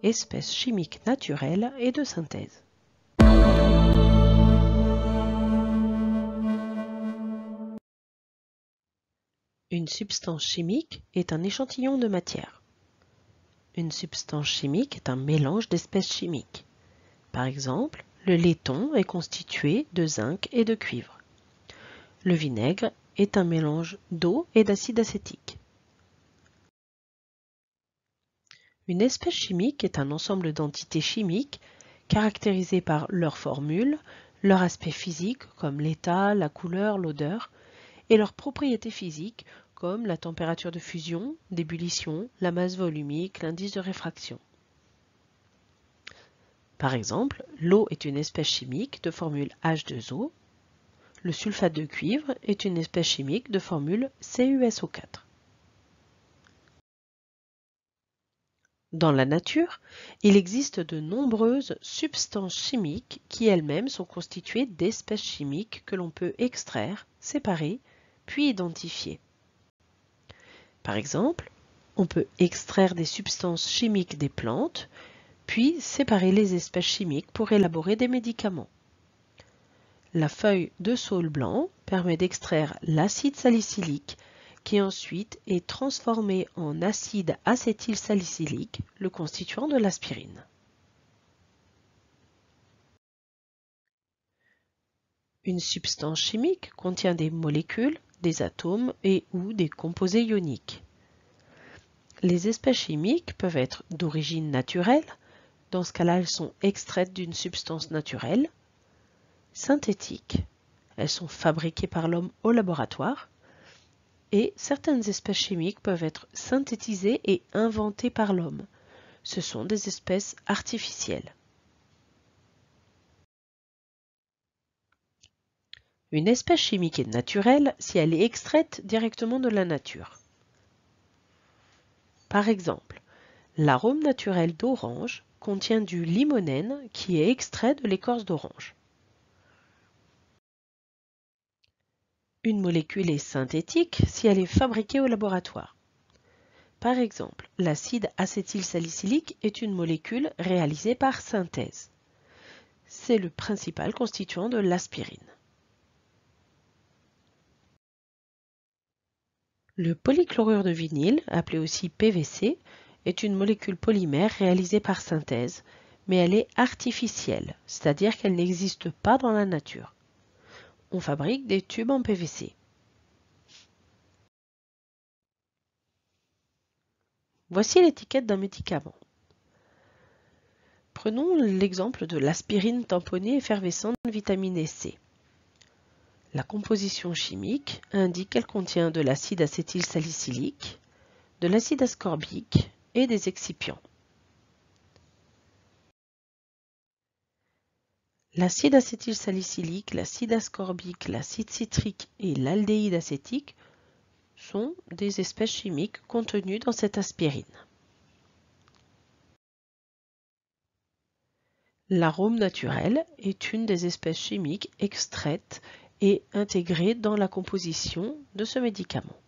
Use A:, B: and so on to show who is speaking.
A: espèces chimiques naturelles et de synthèse. Une substance chimique est un échantillon de matière. Une substance chimique est un mélange d'espèces chimiques. Par exemple, le laiton est constitué de zinc et de cuivre. Le vinaigre est un mélange d'eau et d'acide acétique. Une espèce chimique est un ensemble d'entités chimiques caractérisées par leur formule, leur aspect physique comme l'état, la couleur, l'odeur, et leurs propriétés physiques comme la température de fusion, d'ébullition, la masse volumique, l'indice de réfraction. Par exemple, l'eau est une espèce chimique de formule H2O. Le sulfate de cuivre est une espèce chimique de formule CuSO4. Dans la nature, il existe de nombreuses substances chimiques qui elles-mêmes sont constituées d'espèces chimiques que l'on peut extraire, séparer, puis identifier. Par exemple, on peut extraire des substances chimiques des plantes, puis séparer les espèces chimiques pour élaborer des médicaments. La feuille de saule blanc permet d'extraire l'acide salicylique qui ensuite est transformé en acide acétylsalicylique, le constituant de l'aspirine. Une substance chimique contient des molécules, des atomes et ou des composés ioniques. Les espèces chimiques peuvent être d'origine naturelle, dans ce cas-là elles sont extraites d'une substance naturelle, synthétiques, elles sont fabriquées par l'homme au laboratoire, et certaines espèces chimiques peuvent être synthétisées et inventées par l'homme. Ce sont des espèces artificielles. Une espèce chimique est naturelle si elle est extraite directement de la nature. Par exemple, l'arôme naturel d'orange contient du limonène qui est extrait de l'écorce d'orange. Une molécule est synthétique si elle est fabriquée au laboratoire. Par exemple, l'acide acétylsalicylique est une molécule réalisée par synthèse. C'est le principal constituant de l'aspirine. Le polychlorure de vinyle, appelé aussi PVC, est une molécule polymère réalisée par synthèse, mais elle est artificielle, c'est-à-dire qu'elle n'existe pas dans la nature. On fabrique des tubes en PVC. Voici l'étiquette d'un médicament. Prenons l'exemple de l'aspirine tamponnée effervescente vitaminée C. La composition chimique indique qu'elle contient de l'acide acétylsalicylique, de l'acide ascorbique et des excipients. L'acide acétylsalicylique, l'acide ascorbique, l'acide citrique et l'aldéhyde acétique sont des espèces chimiques contenues dans cette aspirine. L'arôme naturel est une des espèces chimiques extraites et intégrées dans la composition de ce médicament.